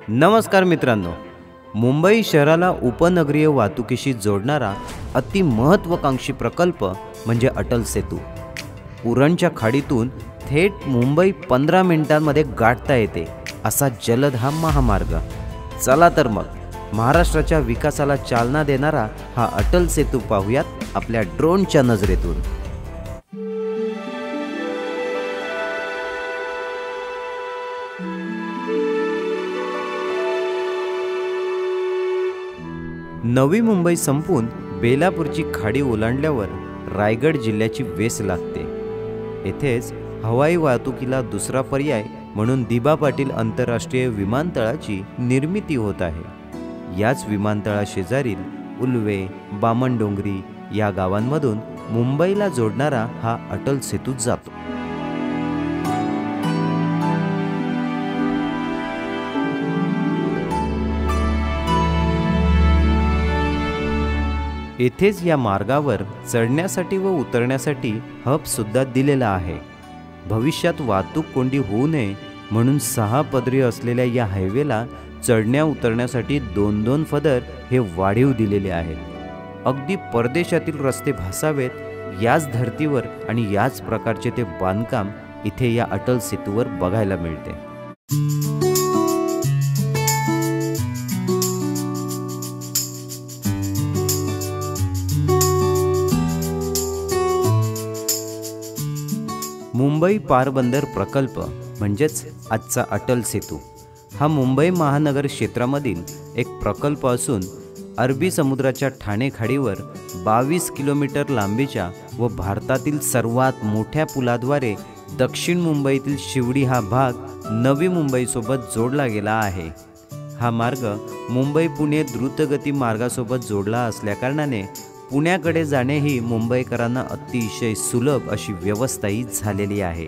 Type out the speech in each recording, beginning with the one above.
नमस्कार मित्रांनो, मुंबई शहराला उपनगरीय वाहतुकीशी जोडणारा अति महत्त्वाकांक्षी प्रकल्प म्हणजे अटल सेतू। उरणच्या खाडीतून थेट मुंबई 15 मिनिटांमध्ये गाठता येते असा जलद हा महामार्ग। चला तर मग महाराष्ट्राच्या विकासाला चालना देणारा हा अटल सेतू पाहूयात आपल्या ड्रोनच्या नजरेतून। नवी मुंबई संपून बेलापूरची खाडी ओलांडल्यावर रायगड जिल्ह्याची वेस लागते। येथेच हवाई वाहतुकीला दुसरा पर्याय म्हणून दिबा पाटील आंतरराष्ट्रीय विमानतळाची निर्मिती होत आहे। याच विमानतळाशेजारील उल्वे, बामणडोंगरी या गावांमधून मुंबईला जोडणारा हा अटल सेतू जातो। येथेच या मार्गावर चढण्यासाठी व उतरण्यासाठी हब सुद्धा दिलेला आहे। भविष्यात वाहतूक कोंडी होऊ नये म्हणून 6 पदरी असलेल्या या हायवेला चढण्या उतरण्यासाठी 2-2 पदर हे वाढीव दिलेले आहेत। अगदी परदेशातील रस्ते भासावेत याच धर्तीवर आणि याच प्रकारचे ते बांधकाम इथे या अटल सेतूवर बघायला मिळते। मुंबई पारबंदर प्रकल्प म्हणजेच आजचा अटल सेतू हा मुंबई महानगर क्षेत्रामधील एक प्रकल्प असून अरबी समुद्राच्या ठाणे खाडीवर 22 किलोमीटर लांबीच्या व भारतातील सर्वात मोठ्या पुलाद्वारे दक्षिण मुंबईतील शिवडी हा भाग नवी मुंबईसोबत जोडला गेला आहे। हा मार्ग मुंबई पुणे द्रुतगती मार्गासोबत जोडला असल्याकारणाने पुण्याकडे जाणे ही मुंबईकरांना अतिशय सुलभ अशी व्यवस्थाही झालेली आहे।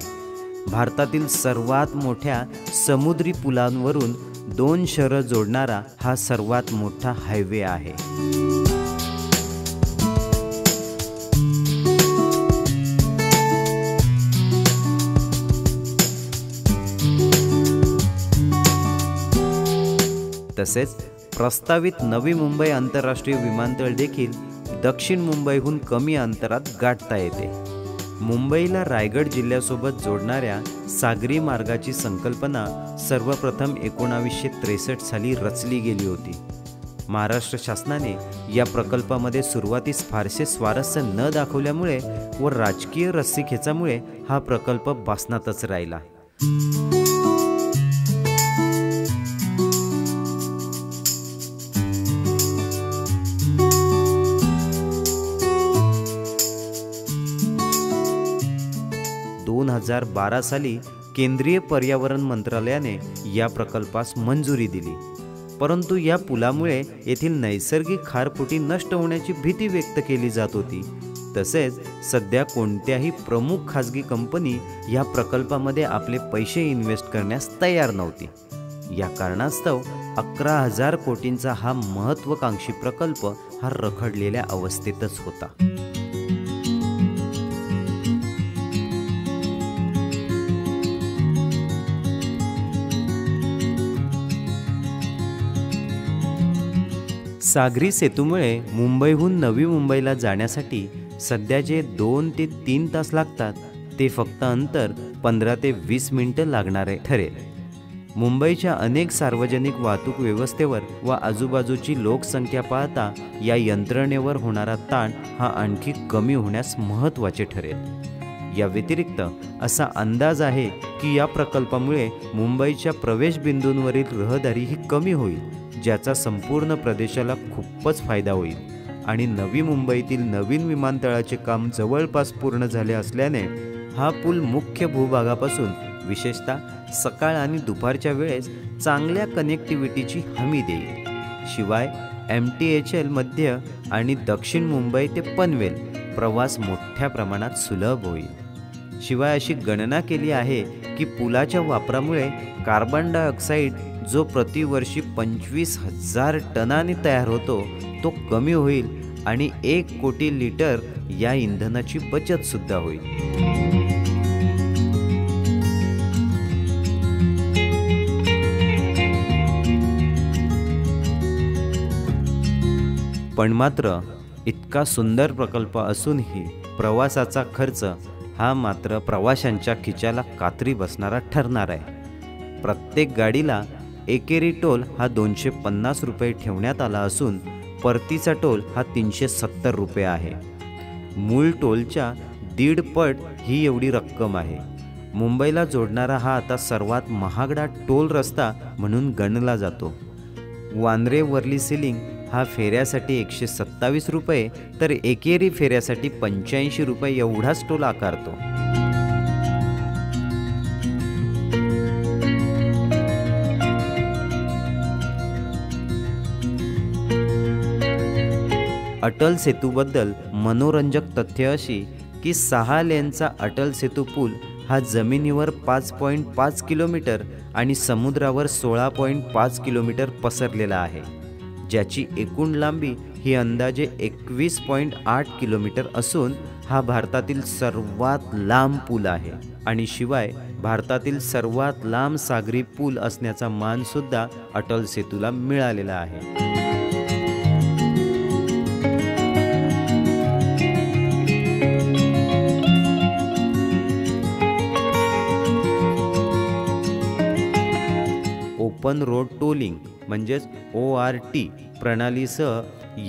भारतातील सर्वात मोठ्या समुद्री पुलांवरून 2 शहरं जोडणारा हा सर्वात मोठा हायवे आहे। तसेच प्रस्तावित नवी मुंबई आंतरराष्ट्रीय विमानतळ देखील दक्षिण मुंबईहून कमी अंतरात गाठता येते। मुंबईला रायगड जिल्ह्यासोबत जोडणाऱ्या सागरी मार्गाची संकल्पना सर्वप्रथम 1963 साली रचली गेली होती। महाराष्ट्र शासनाने या प्रकल्पामध्ये सुरुवातीस फारसे स्वारस्य न दाखवल्यामुळे व राजकीय रस्सीखेचामुळे हा प्रकल्प बासनातच राहिला। दोन 2012 साली केंद्रीय पर्यावरण मंत्रालयाने या प्रकल्पास मंजुरी दिली, परंतु या पुलामुळे येथील नैसर्गिक खारफुटी नष्ट होण्याची भीती व्यक्त केली जात होती। तसेच सध्या कोणत्याही प्रमुख खाजगी कंपनी या प्रकल्पामध्ये आपले पैसे इन्व्हेस्ट करण्यास तयार नव्हती। या कारणास्तव 11,000 कोटींचा हा महत्त्वाकांक्षी प्रकल्प हा रखडलेल्या अवस्थेतच होता। सागरी सेतूमुळे मुंबईहून नवी मुंबईला जाण्यासाठी सध्या जे 2 ते 3 तास लागतात ते फक्त अंतर 15 ते 20 मिनिटं लागणारे ठरेल। मुंबईच्या अनेक सार्वजनिक वाहतूक व्यवस्थेवर व आजूबाजूची लोकसंख्या पाहता या यंत्रणेवर होणारा ताण हा आणखी कमी होण्यास महत्त्वाचे ठरेल। या व्यतिरिक्त असा अंदाज आहे की या प्रकल्पामुळे मुंबईच्या प्रवेशबिंदूंवरील रहदारी ही कमी होईल, ज्याचा संपूर्ण प्रदेशाला खूपच फायदा होईल। आणि नवी मुंबईतील नवीन विमानतळाचे काम जवळपास पूर्ण झाले असल्याने हा पूल मुख्य भूभागापासून विशेषतः सकाळ आणि दुपारच्या वेळेस चांगल्या कनेक्टिव्हिटीची हमी देईल। शिवाय MTHL मध्य आणि दक्षिण मुंबई ते पनवेल प्रवास मोठ्या प्रमाणात सुलभ होईल। शिवाय अशी गणना केली आहे की पुलाच्या वापरामुळे कार्बन डायऑक्साईड जो प्रतिवर्षी 25,000 टनाने तयार होतो तो कमी होईल आणि 1 कोटी लिटर या इंधनाची बचत सुद्धा होईल। पण मात्र इतका सुंदर प्रकल्प असूनही प्रवासाचा खर्च हा मात्र प्रवाशांच्या खिच्याला कात्री बसणारा ठरणार आहे। प्रत्येक गाडीला एकेरी टोल हा 250 रुपये ठेवण्यात आला असून परतीचा टोल हा 370 रुपये आहे। मूळ टोलच्या 1.5 पट ही एवढी रक्कम आहे। मुंबईला जोडणारा हा आता सर्वात महागडा टोल रस्ता म्हणून गणला जातो। वांद्रे वर्ली सिलिंग हा फेऱ्यासाठी 127 रुपये तर एकेरी फेऱ्यासाठी 85 रुपये एवढाच टोल आकारतो। अटल सेतूबद्दल मनोरंजक तथ्य अशी की 6 लेनचा अटल सेतू पूल हा जमिनीवर 5.5 किलोमीटर आणि समुद्रावर 16.5 किलोमीटर पसरलेला आहे, ज्याची एकूण लांबी ही अंदाजे 21.8 किलोमीटर असून हा भारतातील सर्वात लांब पूल आहे आणि शिवाय भारतातील सर्वात लांब सागरी पूल असण्याचा मान सुद्धा अटल सेतूला मिळालेला आहे। ओपन रोड टोलिंग म्हणजेच ORT प्रणालीसह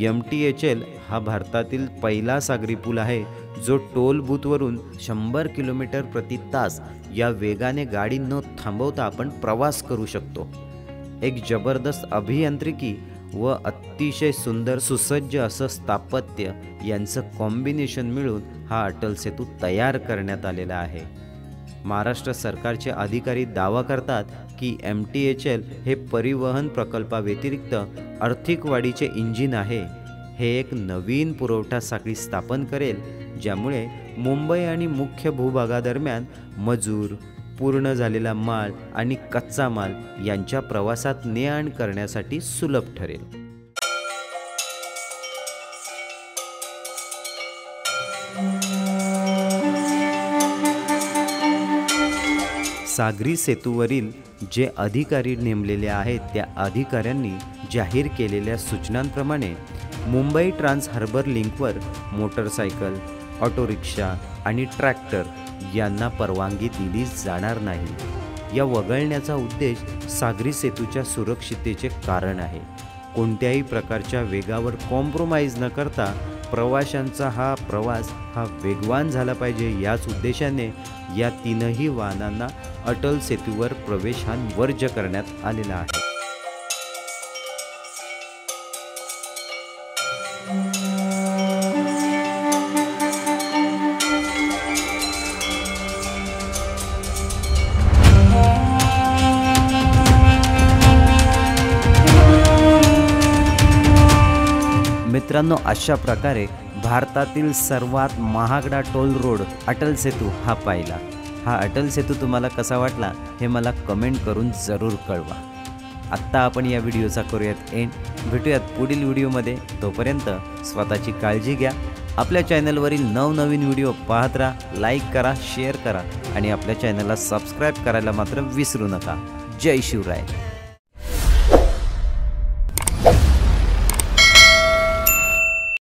MTHL हा भारतातील पहिला सागरी पूल आहे जो टोल बूथवरून 100 किलोमीटर प्रति तास या वेगाने गाडी न थांबवता आपण प्रवास करू शकतो। एक जबरदस्त अभियांत्रिकी व अतिशय सुंदर सुसज्ज असं स्थापत्य यांचं कॉम्बिनेशन मिळून हा अटल सेतू तयार करण्यात आलेला आहे। महाराष्ट्र सरकारचे अधिकारी दावा करतात की MTHL हे परिवहन प्रकल्पाव्यतिरिक्त आर्थिक वाढीचे इंजिन आहे। हे एक नवीन पुरवठा साखळी स्थापन करेल ज्यामुळे मुंबई आणि मुख्य भूभागादरम्यान मजूर, पूर्ण झालेला माल आणि कच्चा माल यांच्या प्रवासात ने-आण करण्यासाठी सुलभ ठरेल। सागरी सेतूवरील जे अधिकारी नेमलेले आहेत त्या अधिकाऱ्यांनी जाहीर केलेल्या सूचनांप्रमाणे मुंबई ट्रान्स हार्बर लिंकवर मोटरसायकल, ऑटो रिक्षा आणि ट्रॅक्टर यांना परवानगी दिली जाणार नाही। या वगळण्याचा उद्देश सागरी सेतूच्या सुरक्षिततेचे कारण आहे। कोणत्याही प्रकारच्या वेगावर कॉम्प्रोमाइज न करता प्रवाशांचा हा प्रवास हा वेगवान झाला पाहिजे याच उद्देशाने या 3ही वाहनांना अटल सेतूवर प्रवेश हा वर्ज्य करण्यात आलेला आहे। मित्रांनो, अशा प्रकारे भारतातील सर्वात महागडा टोल रोड अटल सेतू हा पाहिला। हा अटल सेतू तुम्हाला कसा वाटला हे मला कमेंट करून जरूर कळवा। आत्ता आपण या व्हिडिओचा करूयात एंड, भेटूयात पुढील व्हिडिओमध्ये। तोपर्यंत स्वतःची काळजी घ्या। आपल्या चॅनलवरील नवनवीन व्हिडिओ पाहत राहा, लाईक करा, शेअर करा आणि आपल्या चॅनलला सबस्क्राईब करायला मात्र विसरू नका। जय शिवराय।